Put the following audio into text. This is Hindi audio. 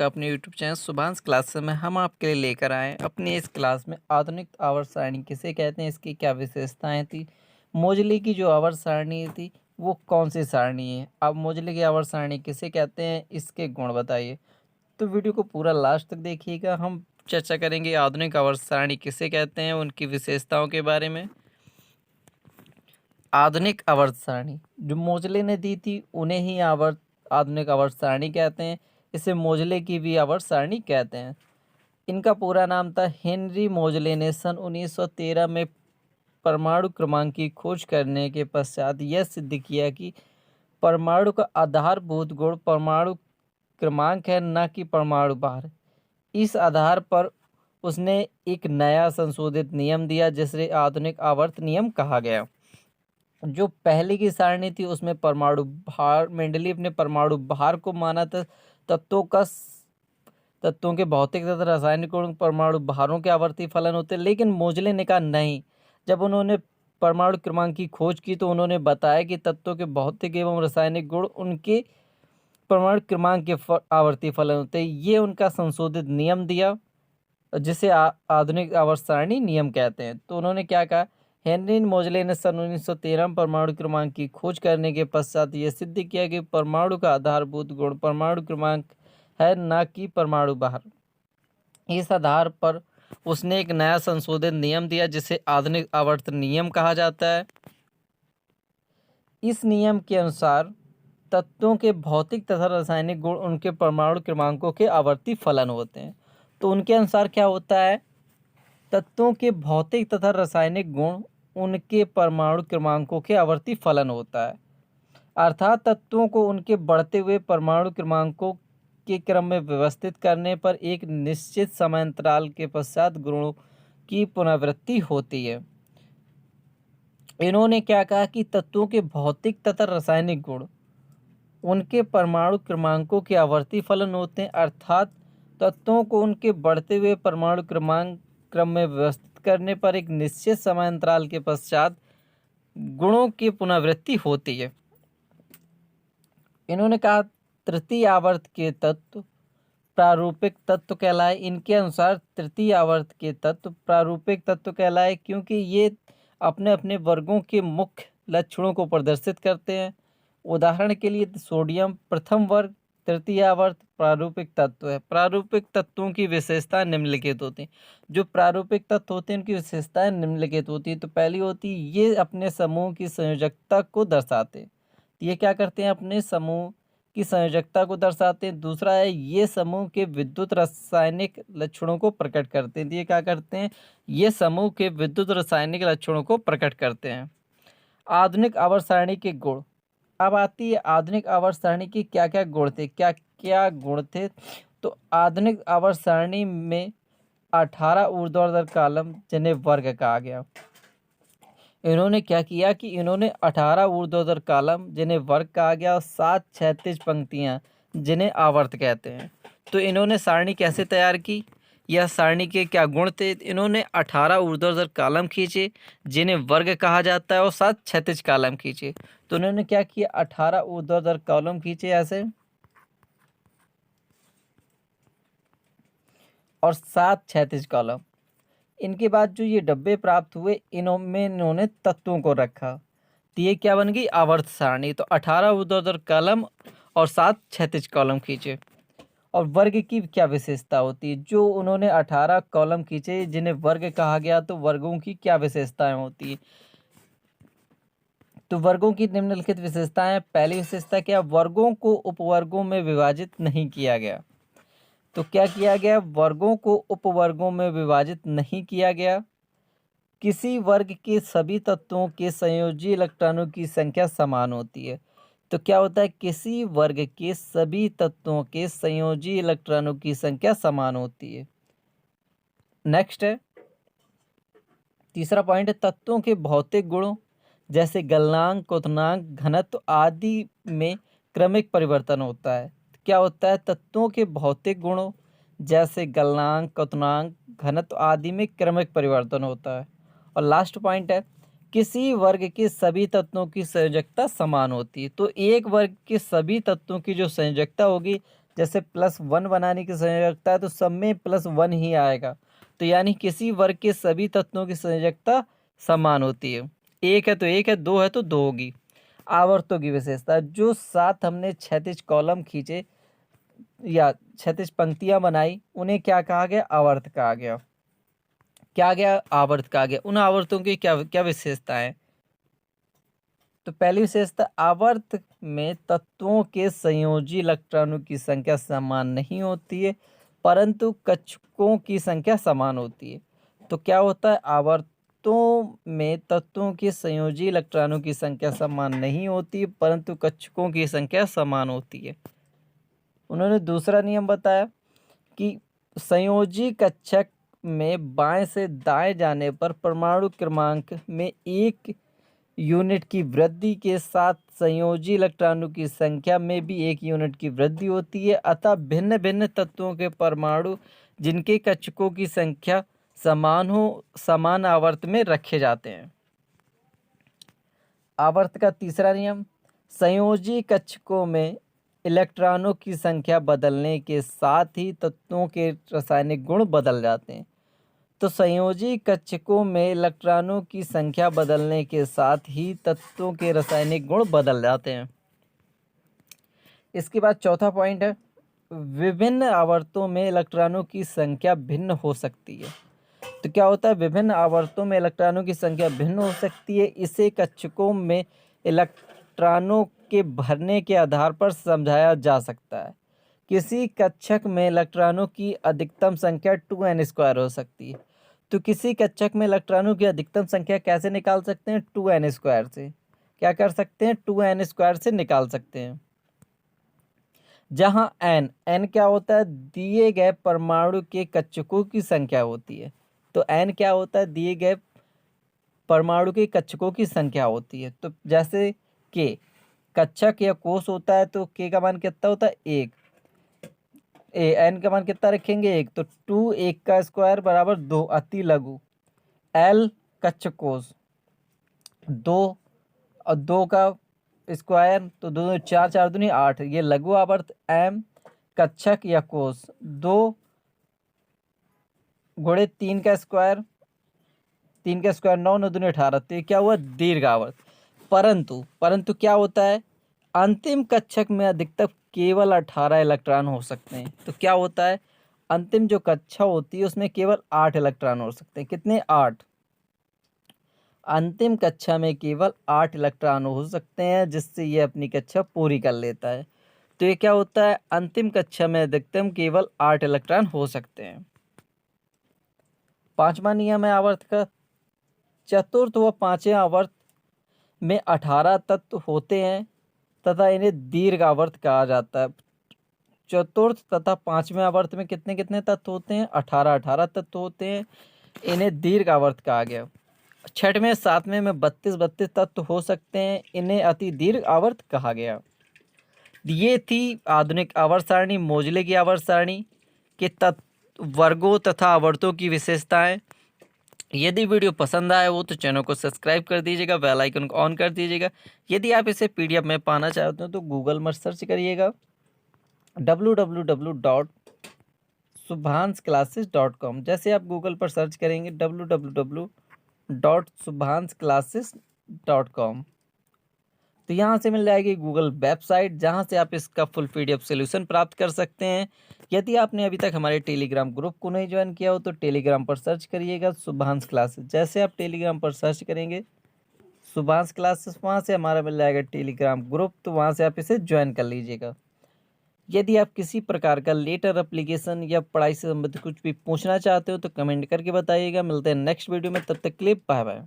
आपका अपने यूट्यूब चैनल शुभांश क्लासेस में हम आपके लिए लेकर आए हैं। अपनी इस क्लास में आधुनिक आवर्त सारणी किसे कहते हैं, इसकी क्या विशेषताएं थी, मोजले की जो आवर्त सारणी थी वो कौन सी सारणी है, अब मोजले की आवर्त सारणी किसे कहते हैं, इसके गुण बताइए। तो वीडियो को पूरा लास्ट तक देखिएगा। हम चर्चा करेंगे आधुनिक आवर्त सारणी किसे कहते हैं, उनकी विशेषताओं के बारे में। आधुनिक आवर्त सारणी जो मोजले ने दी थी उन्हें ही आधुनिक आवर्त सारणी कहते हैं। इसे मोजले की भी आवर्त सारणी कहते हैं। इनका पूरा नाम था हेनरी मोजले ने सन 1913 में परमाणु क्रमांक की खोज करने के पश्चात यह सिद्ध किया कि परमाणु का आधारभूत गुण परमाणु क्रमांक है, न कि परमाणु भार। इस आधार पर उसने एक नया संशोधित नियम दिया जिसे आधुनिक आवर्त नियम कहा गया। जो पहले की सारणी थी उसमें परमाणु भार, मेंडलीव ने परमाणु भार को माना था तत्वों के भौतिक तथा रासायनिक गुण परमाणु भारों के आवर्ती फलन होते, लेकिन मोजले ने कहा नहीं। जब उन्होंने परमाणु क्रमांक की खोज की तो उन्होंने बताया कि तत्वों के भौतिक एवं रासायनिक गुण उनके परमाणु क्रमांक के आवर्ती फलन होते। ये उनका संशोधित नियम दिया जिसे आधुनिक आवर्त सारणी नियम कहते हैं। तो उन्होंने क्या कहा, हेनरी मोजले ने सन 1913 में परमाणु क्रमांक की खोज करने के पश्चात यह सिद्ध किया कि परमाणु का आधारभूत गुण परमाणु क्रमांक है, न कि परमाणु भार। इस आधार पर उसने एक नया संशोधित नियम दिया जिसे आधुनिक आवर्त नियम कहा जाता है। इस नियम के अनुसार तत्वों के भौतिक तथा रासायनिक गुण उनके परमाणु क्रमांकों के आवर्ती फलन होते हैं। तो उनके अनुसार क्या होता है, तत्वों के भौतिक तथा रासायनिक गुण उनके परमाणु क्रमांकों के आवर्ती फलन होता है। अर्थात तत्वों को उनके बढ़ते हुए परमाणु क्रमांकों के क्रम में व्यवस्थित करने पर एक निश्चित समयांतराल के पश्चात गुणों की पुनरावृत्ति होती है। इन्होंने क्या कहा कि तत्वों के भौतिक तथा रासायनिक गुण उनके परमाणु क्रमांकों के आवर्ती फलन होते हैं। अर्थात तत्वों को उनके बढ़ते हुए परमाणु क्रमांक क्रम में व्यवस्थित करने पर एक निश्चित समयांतराल के पश्चात गुणों की पुनरावृत्ति होती है। इन्होंने कहा तृतीय आवर्त के तत्व प्रारूपिक तत्व कहलाए। इनके अनुसार तृतीय आवर्त के तत्व प्रारूपिक तत्व कहलाए क्योंकि ये अपने अपने वर्गों के मुख्य लक्षणों को प्रदर्शित करते हैं। उदाहरण के लिए सोडियम प्रथम वर्ग तृतीय आवर्त प्रारूपिक तत्व है। प्रारूपिक तत्वों की विशेषताएं निम्नलिखित होती हैं। जो प्रारूपिक तत्व होते हैं उनकी विशेषताएं निम्नलिखित होती हैं। तो पहली होती है ये अपने समूह की संयोजकता को दर्शाते हैं। तो ये क्या करते हैं, अपने समूह की संयोजकता को दर्शाते हैं। दूसरा है ये समूह के विद्युत रासायनिक लक्षणों को प्रकट करते हैं। तो ये क्या करते हैं, ये समूह के विद्युत रासायनिक लक्षणों को प्रकट करते हैं। आधुनिक आवर्त सारणी के गुण। अब आती है आधुनिक आवर्त सारणी की क्या क्या गुण थे, क्या क्या गुण थे। तो आधुनिक आवर्त सारणी में 18 ऊर्ध्वाधर कॉलम जिन्हें वर्ग कहा गया। इन्होंने क्या किया कि इन्होंने 18 ऊर्ध्वाधर कॉलम जिन्हें वर्ग कहा गया और 7 क्षैतिज पंक्तियां जिन्हें आवर्त कहते हैं। तो इन्होंने सारणी कैसे तैयार की, यह सारणी के क्या गुण थे। इन्होंने 18 ऊर्ध्वाधर कॉलम खींचे जिन्हें वर्ग कहा जाता है और 7 क्षैतिज कॉलम खींचे। तो उन्होंने क्या किया, 18 ऊर्ध्वाधर कॉलम खींचे ऐसे और 7 क्षैतिज कॉलम। इनके बाद जो ये डब्बे प्राप्त हुए इनमें इन्होंने तत्वों को रखा। तो ये क्या बन गई, आवर्त सारणी। तो 18 ऊर्ध्वाधर कॉलम और 7 क्षैतिज कॉलम खींचे। और वर्ग की क्या विशेषता होती है, जो उन्होंने 18 कॉलम खींचे जिन्हें वर्ग कहा गया, तो वर्गों की क्या विशेषताएं होती है। तो वर्गों की निम्नलिखित विशेषताएं। पहली विशेषता क्या, वर्गों को उपवर्गों में विभाजित नहीं किया गया। तो क्या किया गया, वर्गों को उपवर्गों में विभाजित नहीं किया गया। किसी वर्ग के सभी तत्वों के संयोजी इलेक्ट्रॉनों की संख्या समान होती है। तो क्या होता है, किसी वर्ग के सभी तत्वों के संयोजी इलेक्ट्रॉनों की संख्या समान होती है। नेक्स्ट है तीसरा पॉइंट है तत्वों के भौतिक गुणों जैसे गलनांक, क्वथनांक, घनत्व आदि में क्रमिक परिवर्तन होता है। क्या होता है, तत्वों के भौतिक गुणों जैसे गलनांक, क्वथनांक, घनत्व आदि में क्रमिक परिवर्तन होता है। और लास्ट पॉइंट है किसी वर्ग के सभी तत्वों की संयोजकता समान होती है। तो एक वर्ग के सभी तत्वों की जो संयोजकता होगी जैसे +1 बनाने की संयोजकता है तो सब में +1 ही आएगा। तो यानी किसी वर्ग के सभी तत्वों की संयोजकता समान होती है। 1 है तो 1 है, 2 है तो 2 होगी। आवर्तों की विशेषता, जो 7 हमने क्षैतिज कॉलम खींचे या क्षैतिज पंक्तियां बनाई, उन्हें क्या कहा गया? आवर्त कहा गया। क्या गया? आवर्त कहा गया। उन आवर्तों की क्या क्या विशेषताएं? तो पहली विशेषता, आवर्त में तत्वों के संयोजी इलेक्ट्रॉनों की संख्या समान नहीं होती है, परंतु कक्षकों की संख्या समान होती है। तो क्या होता है? आवर्तों में तत्वों के संयोजी इलेक्ट्रॉनों की संख्या समान नहीं होती है, परंतु कक्षकों की संख्या समान होती है। उन्होंने दूसरा नियम बताया कि संयोजी कक्षक में बाएं से दाएं जाने पर परमाणु क्रमांक में 1 यूनिट की वृद्धि के साथ संयोजी इलेक्ट्रॉनों की संख्या में भी 1 यूनिट की वृद्धि होती है। अतः भिन्न भिन्न तत्वों के परमाणु जिनके कक्षकों की संख्या समान हो, समान आवर्त में रखे जाते हैं। आवर्त का तीसरा नियम, संयोजी कक्षकों में इलेक्ट्रॉनों की संख्या बदलने के साथ ही तत्वों के रासायनिक गुण बदल जाते हैं। तो संयोजी कक्षकों में इलेक्ट्रॉनों की संख्या बदलने के साथ ही तत्वों के रासायनिक गुण बदल जाते हैं। इसके बाद चौथा पॉइंट है, विभिन्न आवर्तों में इलेक्ट्रॉनों की संख्या भिन्न हो सकती है। तो क्या होता है? विभिन्न आवर्तों में इलेक्ट्रॉनों की संख्या भिन्न हो सकती है। इसे कक्षकों में इलेक्ट्रॉनों के भरने के आधार पर समझाया जा सकता है। किसी कक्षक में इलेक्ट्रॉनों की अधिकतम संख्या 2n² हो सकती है। तो किसी कक्षक में इलेक्ट्रॉनों की अधिकतम संख्या कैसे निकाल सकते हैं? 2n² से। क्या कर सकते हैं? 2n² से निकाल सकते हैं। जहां n क्या होता है? दिए गए परमाणु के कक्षकों की संख्या होती है। तो n क्या होता है? दिए गए परमाणु के कक्षकों की संख्या होती है। तो जैसे k कक्षक या कोष होता है तो k का मान कितना होता है? 1। n का मान कितना रखेंगे? 1। तो 2 1 का स्क्वायर बराबर 2, अति लघु। l कक्षक कोष 2 और 2 का स्क्वायर तो 2 4 4 दूनी 8, ये लघु आवर्त। m कक्षक या कोष 2 गुणे 3 का स्क्वायर, 3 का स्क्वायर 9 9 दूनी 18, तो ये क्या हुआ? दीर्घ आवर्त। परंतु क्या होता है? अंतिम कक्षक में अधिकतम केवल 18 इलेक्ट्रॉन हो सकते हैं। तो क्या होता है? अंतिम जो कक्षा होती है उसमें केवल 8 इलेक्ट्रॉन हो सकते हैं। कितने? 8। अंतिम कक्षा में केवल 8 इलेक्ट्रॉन हो सकते हैं, जिससे ये अपनी कक्षा पूरी कर लेता है। तो ये क्या होता है? अंतिम कक्षा में अधिकतम केवल 8 इलेक्ट्रॉन हो सकते हैं। पांचवा नियम है आवर्त का, चतुर्थ व पांचवें आवर्त में 18 तत्व होते हैं तथा इन्हें दीर्घ आवर्त कहा जाता है। चतुर्थ तथा पांचवें आवर्त में कितने कितने तत्व होते हैं? 18 18 तत्व होते हैं। इन्हें दीर्घ आवर्त कहा गया। छठवें सातवें में 32 32 तत्व हो सकते हैं। इन्हें अति दीर्घ आवर्त कहा गया। ये थी आधुनिक आवर्त सारणी, मोजले की आवर्त सारणी के तत्व वर्गों तथा आवर्तों की विशेषताएं। यदि वीडियो पसंद आया हो तो चैनल को सब्सक्राइब कर दीजिएगा, बेल आइकन को ऑन कर दीजिएगा। यदि आप इसे PDF में पाना चाहते हो तो गूगल में सर्च करिएगा www.subhansclasses.com। जैसे आप गूगल पर सर्च करेंगे www.subhansclasses.com, तो यहाँ से मिल जाएगी गूगल वेबसाइट, जहाँ से आप इसका फुल PDF सोल्यूशन प्राप्त कर सकते हैं। यदि आपने अभी तक हमारे टेलीग्राम ग्रुप को नहीं ज्वाइन किया हो तो टेलीग्राम पर सर्च करिएगा शुभांश क्लासेस। जैसे आप टेलीग्राम पर सर्च करेंगे शुभांश क्लासेस, वहाँ से हमारा मिल जाएगा टेलीग्राम ग्रुप, तो वहाँ से आप इसे ज्वाइन कर लीजिएगा। यदि आप किसी प्रकार का लेटर, एप्लीकेशन या पढ़ाई से संबंधित कुछ भी पूछना चाहते हो तो कमेंट करके बताइएगा। मिलते हैं नेक्स्ट वीडियो में, तब तक के लिए बाय बाय।